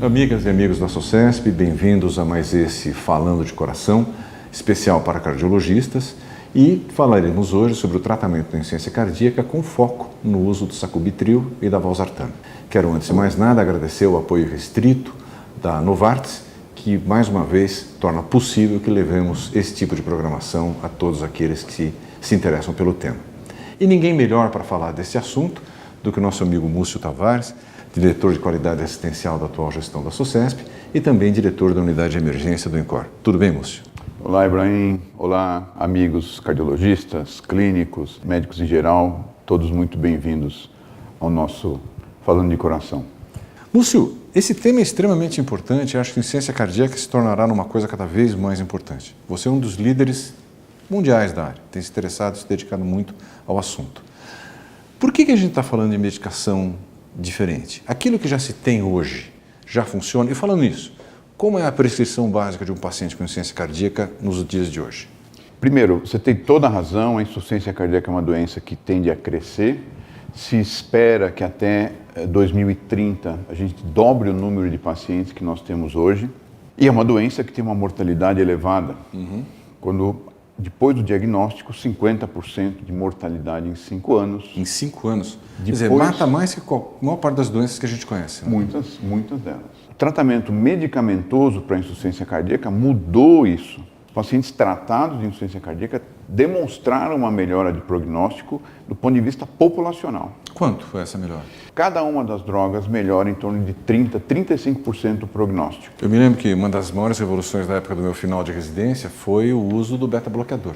Amigas e amigos da SOCESP, bem-vindos a mais esse Falando de Coração, especial para cardiologistas, e falaremos hoje sobre o tratamento da insuficiência cardíaca com foco no uso do sacubitril e da valsartana. Quero, antes de mais nada, agradecer o apoio restrito da Novartis, que mais uma vez torna possível que levemos esse tipo de programação a todos aqueles que se interessam pelo tema. E ninguém melhor para falar desse assunto do que o nosso amigo Múcio Tavares, diretor de qualidade assistencial da atual gestão da SOCESP e também diretor da unidade de emergência do INCOR. Tudo bem, Múcio? Olá, Ibrahim. Olá, amigos cardiologistas, clínicos, médicos em geral, todos muito bem-vindos ao nosso Falando de Coração. Múcio, esse tema é extremamente importante. Acho que a insuficiência cardíaca se tornará numa coisa cada vez mais importante. Você é um dos líderes mundiais da área, tem se interessado e se dedicado muito ao assunto. Por que a gente está falando de medicação diferente? Aquilo que já se tem hoje já funciona? E falando nisso, como é a prescrição básica de um paciente com insuficiência cardíaca nos dias de hoje? Primeiro, você tem toda a razão, a insuficiência cardíaca é uma doença que tende a crescer. Se espera que até 2030 a gente dobre o número de pacientes que nós temos hoje. E é uma doença que tem uma mortalidade elevada. Depois do diagnóstico, 50% de mortalidade em 5 anos. Em 5 anos? Depois, quer dizer, mata mais que a maior parte das doenças que a gente conhece. Né? Muitas delas. O tratamento medicamentoso para a insuficiência cardíaca mudou isso. Pacientes tratados de insuficiência cardíaca demonstraram uma melhora de prognóstico do ponto de vista populacional. Quanto foi essa melhora? Cada uma das drogas melhora em torno de 30%, 35% o prognóstico. Eu me lembro que uma das maiores revoluções da época do meu final de residência foi o uso do beta-bloqueador.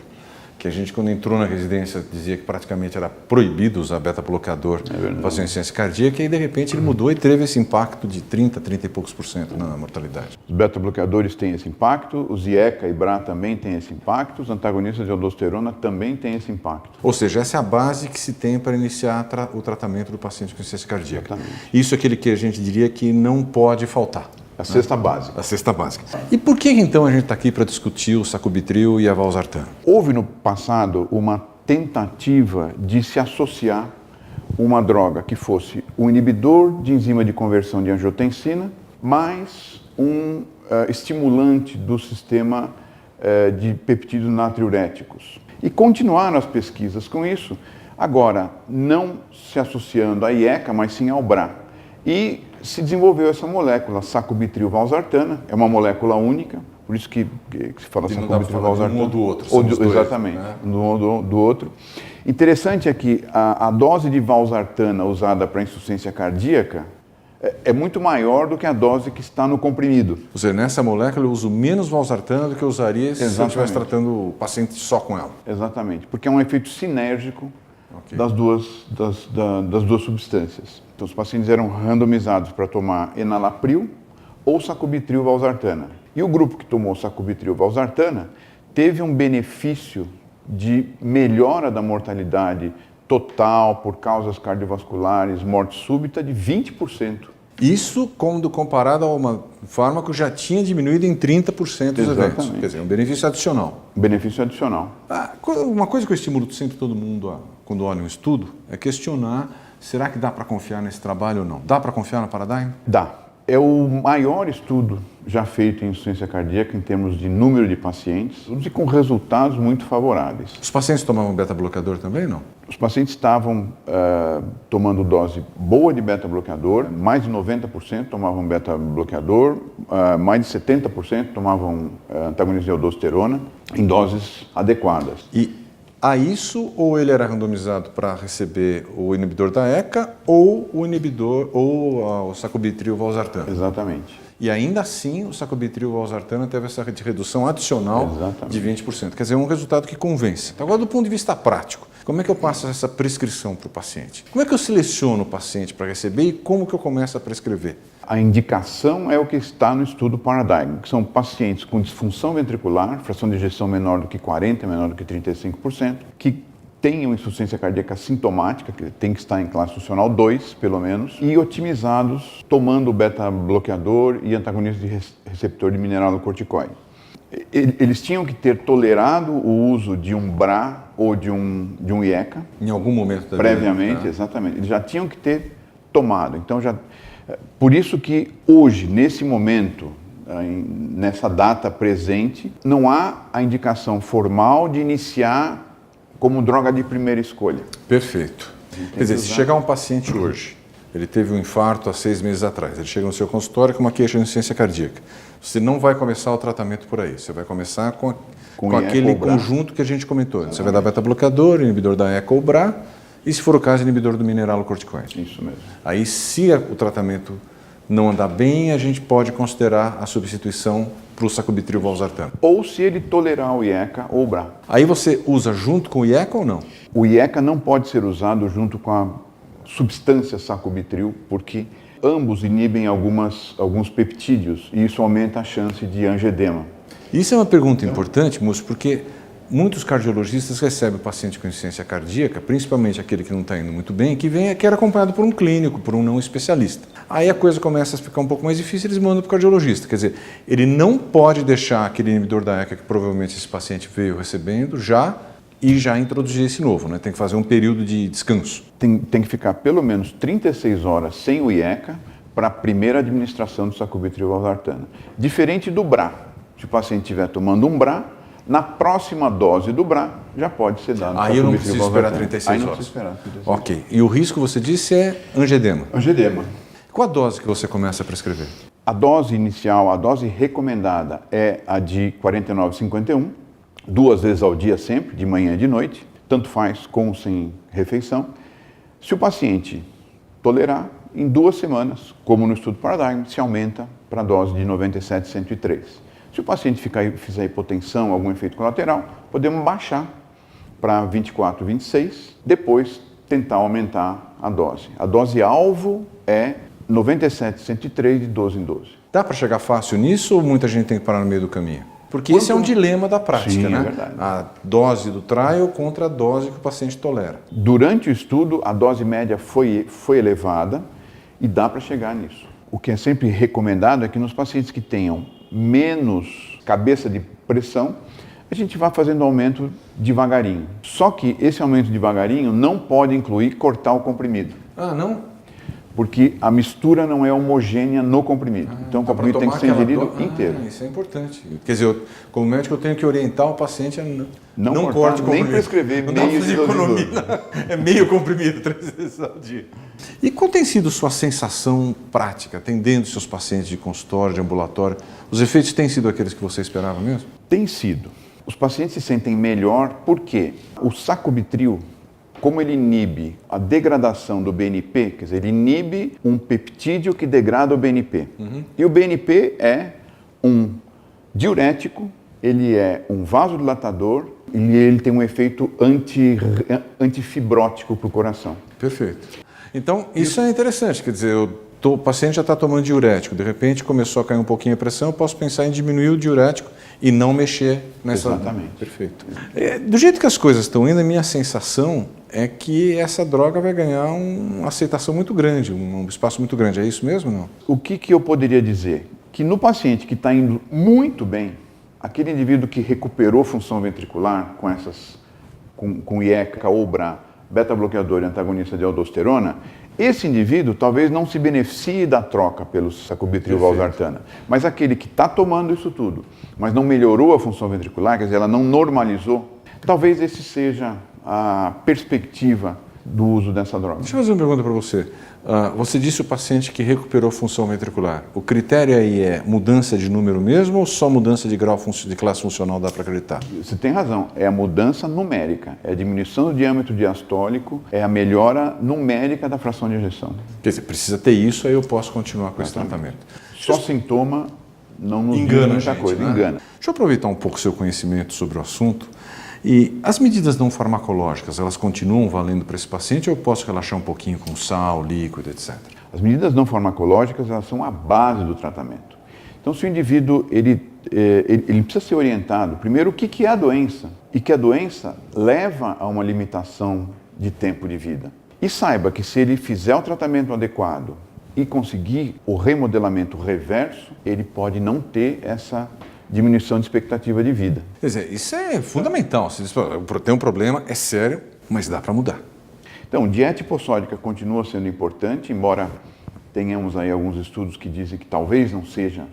Que a gente, quando entrou na residência, dizia que praticamente era proibido usar beta-bloqueador para paciente com insuficiência cardíaca, e de repente ele mudou e teve esse impacto de 30 e poucos por cento na mortalidade. Os beta-bloqueadores têm esse impacto, os IECA e BRA também têm esse impacto, os antagonistas de aldosterona também têm esse impacto. Ou seja, essa é a base que se tem para iniciar o tratamento do paciente com insuficiência cardíaca. Exatamente. Isso é aquele que a gente diria que não pode faltar. A cesta básica. A cesta básica. E por que então a gente está aqui para discutir o sacubitril e a valsartana? Houve no passado uma tentativa de se associar uma droga que fosse um inibidor de enzima de conversão de angiotensina mais um estimulante do sistema de peptídeos natriuréticos. E continuaram as pesquisas com isso, agora não se associando à IECA, mas sim ao BRA. E se desenvolveu essa molécula, sacubitril/valsartana, é uma molécula única, por isso que se fala sacubitril/valsartana. Um ou do outro. Exatamente, né? Um do outro. Interessante é que a dose de valsartana usada para insuficiência cardíaca é muito maior do que a dose que está no comprimido. Ou seja, nessa molécula eu uso menos valsartana do que eu usaria se eu estivesse tratando o paciente só com ela. Exatamente, porque é um efeito sinérgico das duas substâncias. Então, os pacientes eram randomizados para tomar enalapril ou sacubitril/valsartana. E o grupo que tomou sacubitril/valsartana teve um benefício de melhora da mortalidade total por causas cardiovasculares, morte súbita, de 20%. Isso quando comparado a um fármaco que já tinha diminuído em 30% os eventos. Quer dizer, um benefício adicional. Benefício adicional. Uma coisa que eu estimulo sempre todo mundo quando olha um estudo é questionar: será que dá para confiar nesse trabalho ou não? Dá para confiar no Paradigm? Dá. É o maior estudo já feito em insuficiência cardíaca em termos de número de pacientes e com resultados muito favoráveis. Os pacientes tomavam beta-bloqueador também, não? Os pacientes estavam tomando dose boa de beta-bloqueador, mais de 90% tomavam beta-bloqueador, mais de 70% tomavam antagonistas de aldosterona em doses adequadas. E a isso, ou ele era randomizado para receber o inibidor da ECA ou o inibidor ou o sacubitril/valsartana? Exatamente. E ainda assim, o sacubitril/valsartana teve essa redução adicional de 20%. Quer dizer, um resultado que convence. Então, agora, do ponto de vista prático, como é que eu passo essa prescrição para o paciente? Como é que eu seleciono o paciente para receber e como que eu começo a prescrever? A indicação é o que está no estudo Paradigm, que são pacientes com disfunção ventricular, fração de ejeção menor do que 40%, menor do que 35%, que tenham insuficiência cardíaca sintomática, que tem que estar em classe funcional 2, pelo menos, e otimizados tomando beta-bloqueador e antagonistas de receptor de mineralocorticoide. Eles tinham que ter tolerado o uso de um BRA ou de um IECA. Em algum momento da previamente, vida, exatamente. Eles já tinham que ter tomado. Então, Por isso que hoje, nesse momento, nessa data presente, não há a indicação formal de iniciar como droga de primeira escolha. Perfeito. Quer dizer, se chegar um paciente hoje, ele teve um infarto há 6 meses atrás, ele chega no seu consultório com uma queixa de insuficiência cardíaca, você não vai começar o tratamento por aí, você vai começar com aquele conjunto que a gente comentou. Você vai dar beta-bloqueador, inibidor da ECA ou BRA, e se for o caso, inibidor do mineralocorticoide. Isso mesmo. Aí, se o tratamento não andar bem, a gente pode considerar a substituição para o sacubitril valsartano. Ou se ele tolerar o IECA ou o BRA. Aí você usa junto com o IECA ou não? O IECA não pode ser usado junto com a substância sacubitril, porque ambos inibem alguns peptídeos e isso aumenta a chance de angioedema. Isso é uma pergunta importante, moço, porque muitos cardiologistas recebem o paciente com insuficiência cardíaca, principalmente aquele que não está indo muito bem, que era acompanhado por um clínico, por um não especialista. Aí a coisa começa a ficar um pouco mais difícil, eles mandam para o cardiologista. Quer dizer, ele não pode deixar aquele inibidor da ECA que provavelmente esse paciente veio recebendo já introduzir esse novo, né? Tem que fazer um período de descanso. Tem que ficar pelo menos 36 horas sem o IECA para a primeira administração do sacubitril valsartano. Diferente do BRA. Se o paciente estiver tomando um BRA, na próxima dose do BRA já pode ser dado. Aí eu não preciso esperar 36 horas. Aí não precisa esperar 36 horas. Ok. E o risco, você disse, é angioedema. Angioedema. Qual a dose que você começa a prescrever? A dose inicial, a dose recomendada é a de 49,51, 2 vezes ao dia sempre, de manhã e de noite, tanto faz com ou sem refeição. Se o paciente tolerar, em 2 semanas, como no estudo Paradigm, se aumenta para a dose de 97,103. Se o paciente fizer hipotensão, algum efeito colateral, podemos baixar para 24, 26, depois tentar aumentar a dose. A dose alvo é 97,103 de 12 em 12. Dá para chegar fácil nisso ou muita gente tem que parar no meio do caminho? Porque esse é um dilema da prática, Sim, né? É verdade. A dose do trial contra a dose que o paciente tolera. Durante o estudo, a dose média foi elevada e dá para chegar nisso. O que é sempre recomendado é que nos pacientes que tenham menos cabeça de pressão, a gente vai fazendo aumento devagarinho. Só que esse aumento devagarinho não pode incluir cortar o comprimido. Ah, não? Porque a mistura não é homogênea no comprimido. Então o comprimido tem que ser ingerido inteiro. Isso é importante. Quer dizer, como médico eu tenho que orientar o paciente a não corte o comprimido. Nem prescrever meio de economia. É meio comprimido 3 vezes ao dia. E qual tem sido sua sensação prática, atendendo seus pacientes de consultório, de ambulatório? Os efeitos têm sido aqueles que você esperava mesmo? Tem sido. Os pacientes se sentem melhor porque o sacubitril, como ele inibe a degradação do BNP, quer dizer, ele inibe um peptídeo que degrada o BNP. E o BNP é um diurético, ele é um vasodilatador e ele tem um efeito antifibrótico para o coração. Perfeito. Então, isso é interessante, quer dizer, o paciente já está tomando diurético, de repente começou a cair um pouquinho a pressão, eu posso pensar em diminuir o diurético e não mexer nessa... Exatamente. Perfeito. Do jeito que as coisas estão indo, a minha sensação é que essa droga vai ganhar uma aceitação muito grande, um espaço muito grande. É isso mesmo ou não? O que eu poderia dizer? Que no paciente que está indo muito bem, aquele indivíduo que recuperou função ventricular com IECA ou BRA, beta-bloqueador e antagonista de aldosterona, esse indivíduo talvez não se beneficie da troca pelo sacubitril valsartana, mas aquele que está tomando isso tudo, mas não melhorou a função ventricular, quer dizer, ela não normalizou, talvez esse seja a perspectiva do uso dessa droga. Deixa eu fazer uma pergunta para você. Você disse o paciente que recuperou função ventricular. O critério aí é mudança de número mesmo ou só mudança de grau de classe funcional dá para acreditar? Você tem razão, é a mudança numérica, é a diminuição do diâmetro diastólico, é a melhora numérica da fração de ejeção. Quer dizer, precisa ter isso, aí eu posso continuar com esse tratamento. Só sintoma não nos engana diz muita coisa, né? Engana. Deixa eu aproveitar um pouco o seu conhecimento sobre o assunto. E as medidas não farmacológicas, elas continuam valendo para esse paciente ou eu posso relaxar um pouquinho com sal, líquido, etc? As medidas não farmacológicas, elas são a base do tratamento. Então, se o indivíduo ele precisa ser orientado, primeiro, o que é a doença e que a doença leva a uma limitação de tempo de vida. E saiba que se ele fizer o tratamento adequado e conseguir o remodelamento reverso, ele pode não ter essa diminuição de expectativa de vida. Quer dizer, isso é fundamental. Se tem um problema, é sério, mas dá para mudar. Então, dieta hipossódica continua sendo importante, embora tenhamos aí alguns estudos que dizem que talvez não seja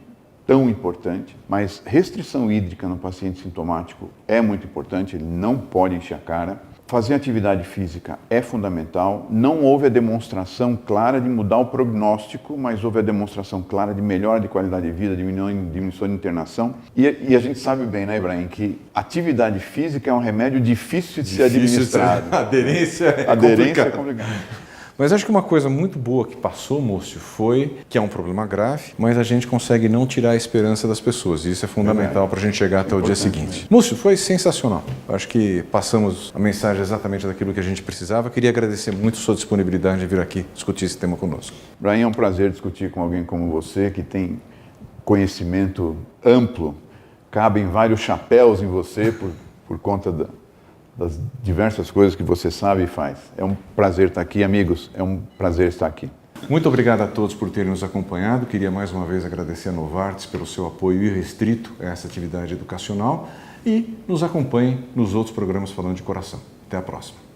tão importante, mas restrição hídrica no paciente sintomático é muito importante, ele não pode encher a cara. Fazer atividade física é fundamental. Não houve a demonstração clara de mudar o prognóstico, mas houve a demonstração clara de melhora de qualidade de vida, diminuição de internação. E a gente sabe bem, né, Ibrahim, que atividade física é um remédio difícil de ser administrado. Aderência é complicado. Mas acho que uma coisa muito boa que passou, Múcio, foi que é um problema grave, mas a gente consegue não tirar a esperança das pessoas. E isso é fundamental para a gente chegar até o dia seguinte. Múcio, foi sensacional. Acho que passamos a mensagem exatamente daquilo que a gente precisava. Queria agradecer muito a sua disponibilidade de vir aqui discutir esse tema conosco. Ibrahim, é um prazer discutir com alguém como você, que tem conhecimento amplo, cabem vários chapéus em você por conta das diversas coisas que você sabe e faz. É um prazer estar aqui, amigos, é um prazer estar aqui. Muito obrigado a todos por terem nos acompanhado. Queria mais uma vez agradecer a Novartis pelo seu apoio irrestrito a essa atividade educacional e nos acompanhem nos outros programas Falando de Coração. Até a próxima.